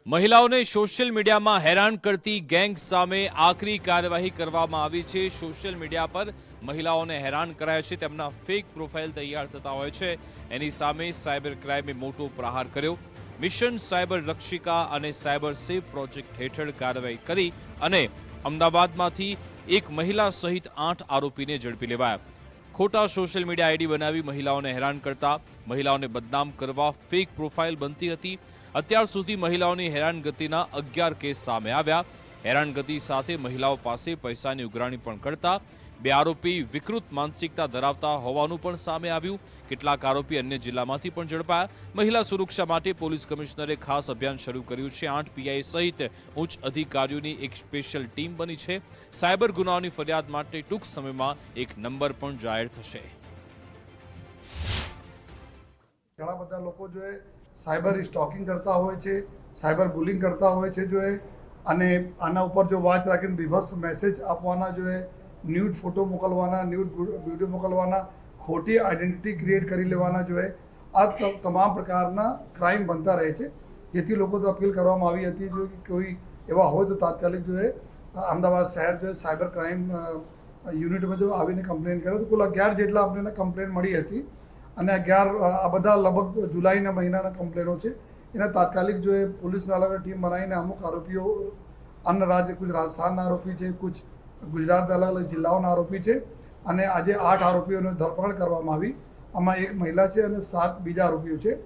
મહિલાઓને સોશિયલ મીડિયામાં હેરાન કરતી ગેંગ સામે આકરી કાર્યવાહી કરવામાં આવી છે। સોશિયલ મીડિયા પર મહિલાઓને હેરાન કરાય છે, તેમના ફેક પ્રોફાઇલ તૈયાર થતા હોય છે, એની સામે સાયબર ક્રાઇમે મોટો પ્રહાર કર્યો। મિશન સાયબર રક્ષિકા અને સાયબર સેફ પ્રોજેક્ટ હેઠળ કાર્યવાહી કરી અને અમદાવાદમાંથી એક મહિલા સહિત 8 આરોપીને ઝડપી લેવાયા। ખોટા સોશિયલ મીડિયા આઈડી બનાવી મહિલાઓને હેરાન કરતા, મહિલાઓને બદનામ કરવા ફેક પ્રોફાઇલ બનતી હતી। અત્યાર સુધી મહિલાઓની હેરાનગતિના 11 કેસ સામે આવ્યા। હેરાનગતિ સાથે મહિલાઓ પાસે પૈસાની ઉઘરાણી પણ કરતા 2 આરોપી વિકૃત માનસિકતા ધરાવતા હોવાનું પણ સામે આવ્યું। કેટલાક આરોપી અન્ય જિલ્લામાંથી પણ ઝડપાયા। મહિલા સુરક્ષા માટે પોલીસ કમિશનરે ખાસ અભિયાન શરૂ કર્યું છે। 8 પીઆઈ સહિત ઉચ્ચ અધિકારીઓની એક સ્પેશિયલ ટીમ બની છે। સાયબર ગુનાઓની ફરિયાદ માટે ટૂંક સમયમાં એક નંબર પણ જાહેર થશે। ઘણા બધા લોકો જો સાયબર સ્ટોકિંગ કરતા હોય છે, સાયબર બુલિંગ કરતા હોય છે જો અને આના ઉપર જો વાત રાખીને વિભત્સ મેસેજ આપવાના જો ન્યૂડ ફોટો મોકલવાના, ન્યૂડ વિડીયો મોકલવાના, ખોટી આઈડેન્ટિટી ક્રિએટ કરી લેવાના જો આ તમામ પ્રકારના ક્રાઇમ બનતા રહે છે। જેથી લોકો તો અપીલ કરવામાં આવી હતી જો કે કોઈ એવા હોય તો તાત્કાલિક જો અમદાવાદ શહેર જો સાયબર ક્રાઇમ યુનિટમાં જો આવીને કમ્પ્લેન કરે તો કુલ 11 જેટલા આપણને કમ્પ્લેન મળી હતી અને 11 આ બધા લગભગ જુલાઈના મહિનાના કમ્પ્લેનો છે। એના તાત્કાલિક જો પોલીસની અલગ ટીમ બનાવીને અમુક આરોપીઓ અન્ય રાજ્ય, કુછ રાજસ્થાનના આરોપી છે, કુછ ગુજરાતના અલગ અલગ જિલ્લાઓના આરોપી છે અને આજે 8 આરોપીઓની ધરપકડ કરવામાં આવી। આમાં 1 મહિલા છે અને 7 બીજા આરોપીઓ છે।